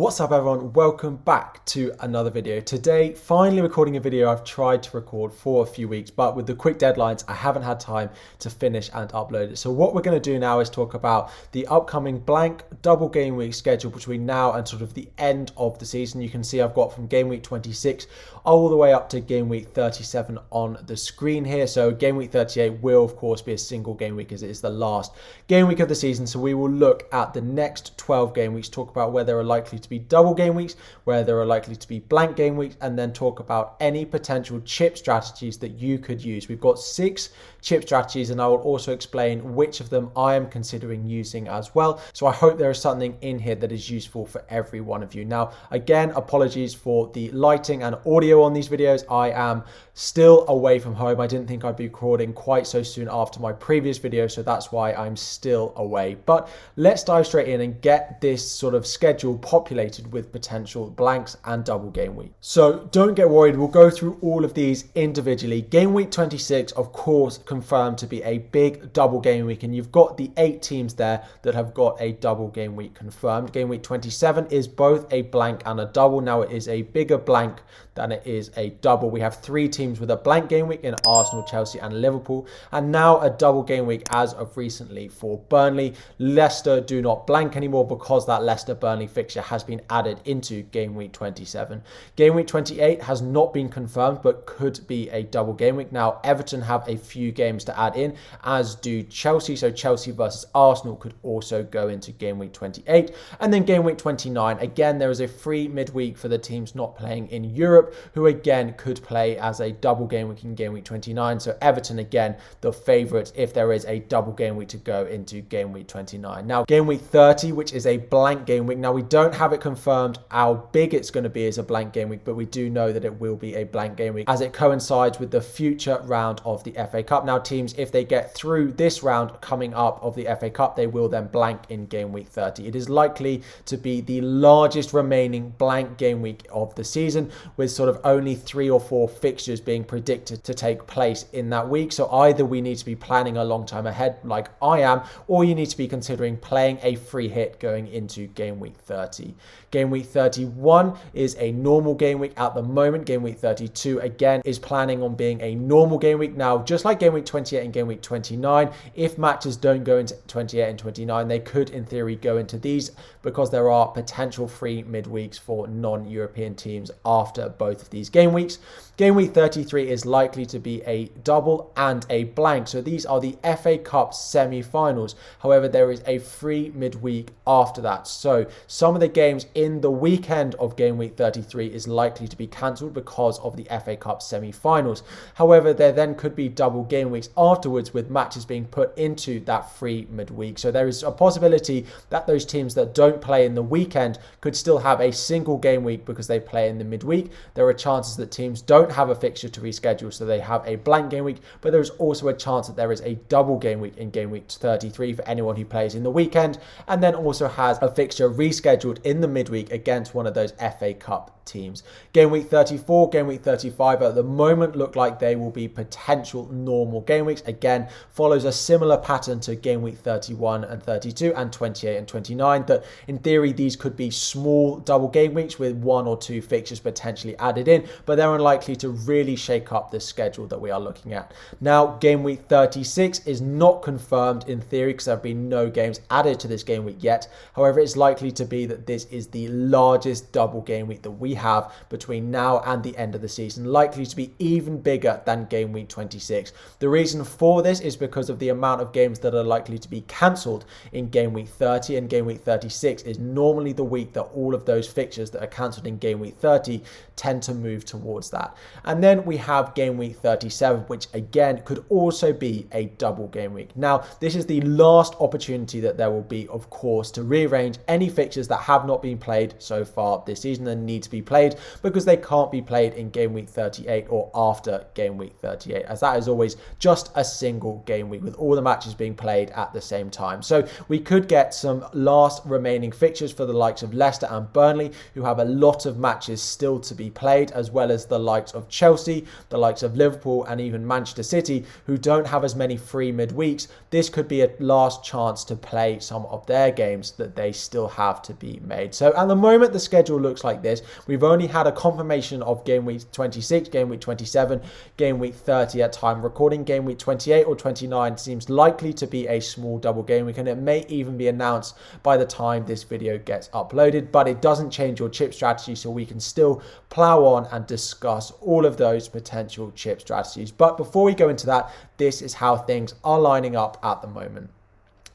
What's up everyone, welcome back to another video. Today, finally recording a video I've tried to record for a few weeks, but with the quick deadlines, I haven't had time to finish and upload it. So what we're going to do now is talk about the upcoming blank double game week schedule between now and sort of the end of the season. You can see I've got from game week 26 all the way up to game week 37 on the screen here. So game week 38 will of course be a single game week as it is the last game week of the season. So we will look at the next 12 game weeks, talk about where there are likely to be double game weeks, where there are likely to be blank game weeks, and then talk about any potential chip strategies that you could use. We've got 6 chip strategies and I will also explain which of them I am considering using as well. So I hope there is something in here that is useful for every one of you. Now, again, apologies for the lighting and audio on these videos. I am still away from home. I didn't think I'd be recording quite so soon after my previous video, so that's why I'm still away. But let's dive straight in and get this sort of schedule populated with potential blanks and double game week. So don't get worried, we'll go through all of these individually. Game week 26, of course, confirmed to be a big double game week, and you've got the 8 teams there that have got a double game week confirmed. Game week 27 is both a blank and a double. Now it is a bigger blank than it is a double. We have 3 teams with a blank game week in Arsenal, Chelsea and Liverpool, and now a double game week as of recently for Burnley. Leicester do not blank anymore because that Leicester-Burnley fixture has been added into game week 27. Game week 28 has not been confirmed but could be a double game week. Now Everton have a few games to add in, as do Chelsea, so Chelsea versus Arsenal could also go into game week 28. And then game week 29, again there is a free midweek for the teams not playing in Europe, who again could play as a double game week in game week 29. So Everton again the favourites if there is a double game week to go into game week 29. Now game week 30, which is a blank game week. Now we don't have it confirmed how big it's going to be as a blank game week, but we do know that it will be a blank game week as it coincides with the future round of the FA Cup. Now teams, if they get through this round coming up of the FA Cup, they will then blank in game week 30. It is likely to be the largest remaining blank game week of the season, with sort of only 3 or 4 fixtures being predicted to take place in that week. So either we need to be planning a long time ahead like I am, or you need to be considering playing a free hit going into game week 30. Game week 31 is a normal game week at the moment. Game week 32 again is planning on being a normal game week. Now just like game week 28 and game week 29, if matches don't go into 28 and 29, they could in theory go into these because there are potential free midweeks for non-European teams after both of these game weeks. Game week 33 is likely to be a double and a blank. So these are the FA Cup semi-finals. However, there is a free midweek after that. So some of the games in the weekend of game week 33 is likely to be cancelled because of the FA Cup semi-finals. However, there then could be double game weeks afterwards with matches being put into that free midweek. So there is a possibility that those teams that don't play in the weekend could still have a single game week because they play in the midweek. There are chances that teams don't have a fixture to reschedule, so they have a blank game week, but there is also a chance that there is a double game week in game week 33 for anyone who plays in the weekend, and then also has a fixture rescheduled in the midweek against one of those FA Cup teams. Game week 34, game week 35 at the moment look like they will be potential normal game weeks. Again, follows a similar pattern to game week 31 and 32 and 28 and 29, that in theory these could be small double game weeks with 1 or 2 fixtures potentially added in, but they're unlikely to really shake up the schedule that we are looking at. Now game week 36 is not confirmed in theory because there have been no games added to this game week yet. However, it's likely to be that this is the largest double game week that we have between now and the end of the season, likely to be even bigger than game week 26. The reason for this is because of the amount of games that are likely to be cancelled in game week 30, and game week 36 is normally the week that all of those fixtures that are cancelled in game week 30 tend to move towards that. And then we have game week 37, which again could also be a double game week. Now this is the last opportunity that there will be, of course, to rearrange any fixtures that have not been played so far this season and need to be be played, because they can't be played in game week 38 or after game week 38, as that is always just a single game week with all the matches being played at the same time. So we could get some last remaining fixtures for the likes of Leicester and Burnley, who have a lot of matches still to be played, as well as the likes of Chelsea, the likes of Liverpool, and even Manchester City, who don't have as many free midweeks. This could be a last chance to play some of their games that they still have to be made. So at the moment, the schedule looks like this. We've only had a confirmation of game week 26, game week 27, game week 30 at time recording. Game week 28 or 29 seems likely to be a small double game week, and it may even be announced by the time this video gets uploaded, but it doesn't change your chip strategy, so we can still plow on and discuss all of those potential chip strategies. But before we go into that, this is how things are lining up at the moment.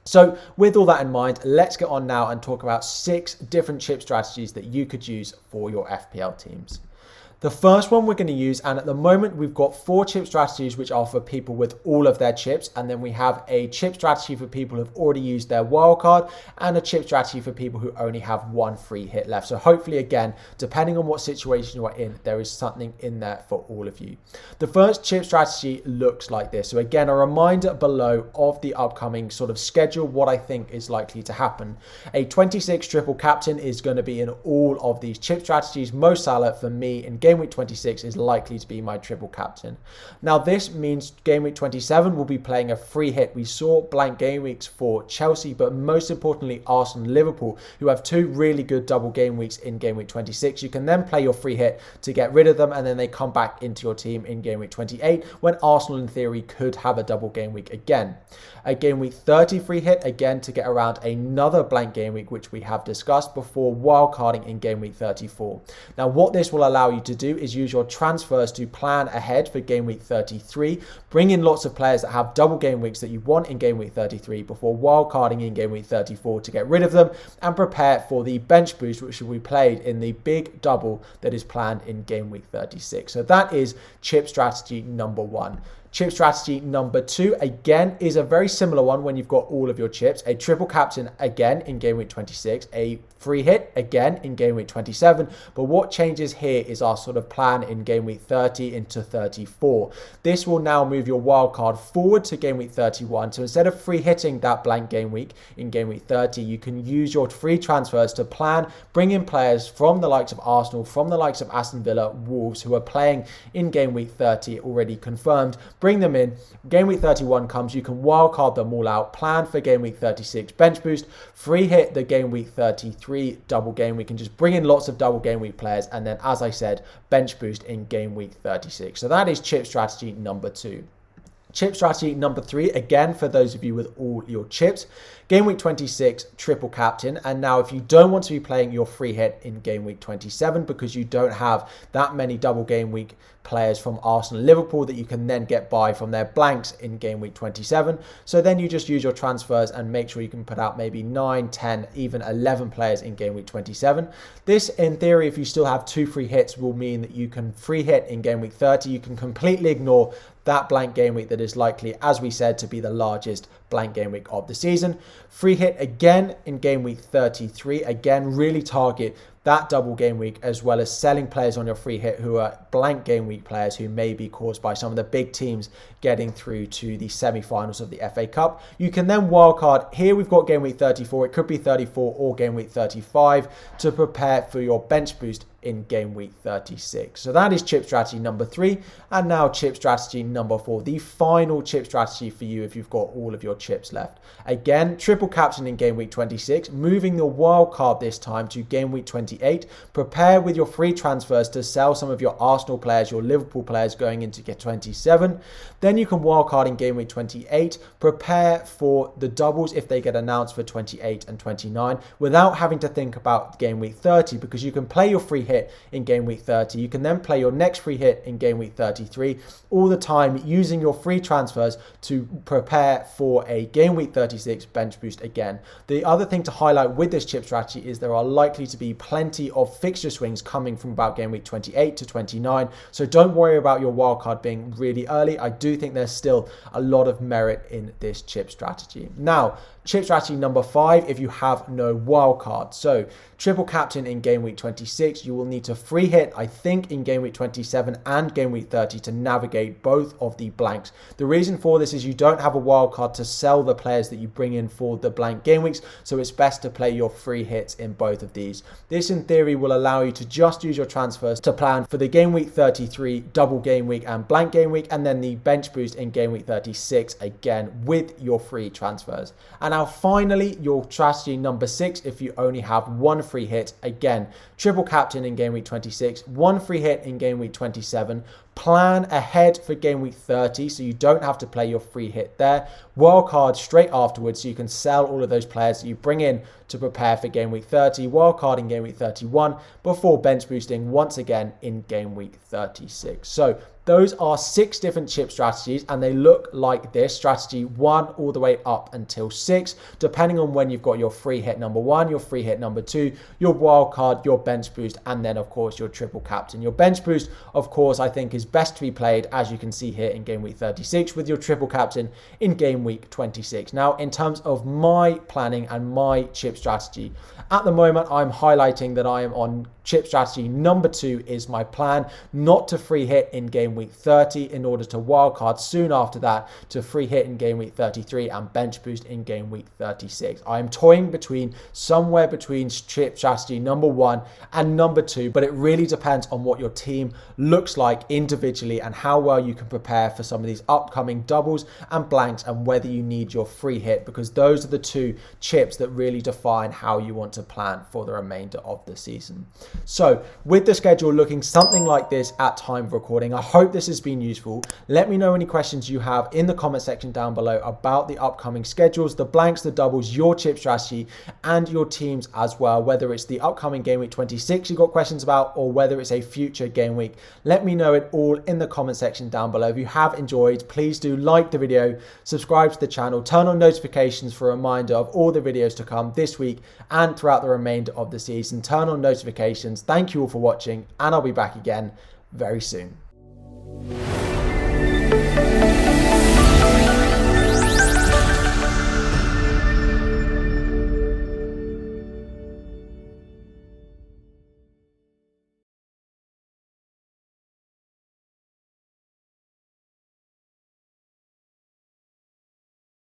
So with all that in mind, let's get on now and talk about 6 different chip strategies that you could use for your FPL teams. The first one we're going to use, and at the moment we've got 4 chip strategies which are for people with all of their chips, and then we have a chip strategy for people who've already used their wildcard, and a chip strategy for people who only have 1 free hit left. So hopefully, again, depending on what situation you are in, there is something in there for all of you. The first chip strategy looks like this. So again, a reminder below of the upcoming sort of schedule, what I think is likely to happen. A 26 triple captain is going to be in all of these chip strategies. Mo Salah for me in game week 26 is likely to be my triple captain. Now this means game week 27 will be playing a free hit. We saw blank game weeks for Chelsea, but most importantly Arsenal and Liverpool, who have 2 really good double game weeks in game week 26. You can then play your free hit to get rid of them, and then they come back into your team in game week 28, when Arsenal in theory could have a double game week again. A game week 30 free hit again to get around another blank game week, which we have discussed before, wildcarding in game week 34. Now what this will allow you to do is use your transfers to plan ahead for game week 33, bring in lots of players that have double game weeks that you want in game week 33 before wildcarding in game week 34 to get rid of them, and prepare for the bench boost which will be played in the big double that is planned in game week 36. So that is chip strategy number 1. Chip strategy number 2, again, is a very similar one when you've got all of your chips. A triple captain again in game week 26, a free hit again in game week 27. But what changes here is our sort of plan in game week 30 into 34. This will now move your wild card forward to game week 31. So instead of free hitting that blank game week in game week 30, you can use your free transfers to plan, bring in players from the likes of Arsenal, from the likes of Aston Villa, Wolves, who are playing in game week 30 already confirmed. Bring them in. Game week 31 comes, you can wildcard them all out, plan for game week 36 bench boost, free hit the game week 33 double game. We can just bring in lots of double game week players, and then, as I said, bench boost in game week 36. So that is chip strategy number 2. Chip strategy number 3, again, for those of you with all your chips, game week 26, triple captain. And now if you don't want to be playing your free hit in game week 27 because you don't have that many double game week players from Arsenal and Liverpool that you can then get by from their blanks in game week 27. So then you just use your transfers and make sure you can put out maybe 9, 10, even 11 players in game week 27. This, in theory, if you still have 2 free hits, will mean that you can free hit in game week 30. You can completely ignore that blank game week that is likely, as we said, to be the largest blank game week of the season. Free hit again in game week 33. Again, really target that double game week, as well as selling players on your free hit who are blank game week players who may be caused by some of the big teams getting through to the semi-finals of the FA Cup. You can then wildcard. Here we've got game week 34. It could be 34 or game week 35 to prepare for your bench boost in game week 36. So that is chip strategy number 3. And now chip strategy number 4, the final chip strategy for you if you've got all of your chips left. Again, triple captain in game week 26, moving your wild card this time to game week 28. Prepare with your free transfers to sell some of your Arsenal players, your Liverpool players going into get 27. Then you can wild card in game week 28. Prepare for the doubles if they get announced for 28 and 29 without having to think about game week 30, because you can play your free hit in game week 30. You can then play your next free hit in game week 33, all the time using your free transfers to prepare for a game week 36 bench boost again. The other thing to highlight with this chip strategy is there are likely to be plenty of fixture swings coming from about game week 28 to 29. So don't worry about your wildcard being really early. I do think there's still a lot of merit in this chip strategy. Now, chip strategy number 5, if you have no wildcard. So triple captain in game week 26, you will need to free hit, I think, in game week 27 and game week 30 to navigate both of the blanks. The reason for this is you don't have a wildcard to sell the players that you bring in for the blank game weeks, so it's best to play your free hits in both of these. This in theory will allow you to just use your transfers to plan for the game week 33 double game week and blank game week, and then the bench boost in game week 36 again with your free transfers. And now finally, your strategy number 6, if you only have one free hit, again, triple captain in game week 26, one free hit in game week 27, plan ahead for game week 30 so you don't have to play your free hit there, wildcard straight afterwards so you can sell all of those players that you bring in to prepare for game week 30, wildcard in game week 31 before bench boosting once again in game week 36. So those are 6 different chip strategies, and they look like this: strategy 1 all the way up until 6, depending on when you've got your free hit number 1, your free hit number 2, your wild card, your bench boost, and then of course your triple captain. Your bench boost, of course, I think is best to be played, as you can see here, in game week 36 with your triple captain in game week 26. Now, in terms of my planning and my chip strategy, at the moment I'm highlighting that I am on chip strategy number 2 is my plan, not to free hit in game week 30 in order to wildcard soon after that, to free hit in game week 33 and bench boost in game week 36. I am toying somewhere between chip strategy number 1 and number 2, but it really depends on what your team looks like individually and how well you can prepare for some of these upcoming doubles and blanks, and whether you need your free hit, because those are the 2 chips that really define how you want to plan for the remainder of the season. So with the schedule looking something like this at time of recording, I hope this has been useful. Let me know any questions you have in the comment section down below about the upcoming schedules, the blanks, the doubles, your chip strategy, and your teams as well, whether it's the upcoming game week 26 you've got questions about, or whether it's a future game week. Let me know it all in the comment section down below. If you have enjoyed, please do like the video, subscribe to the channel, turn on notifications for a reminder of all the videos to come this week and throughout the remainder of the season. Turn on notifications. Thank you all for watching, and I'll be back again very soon.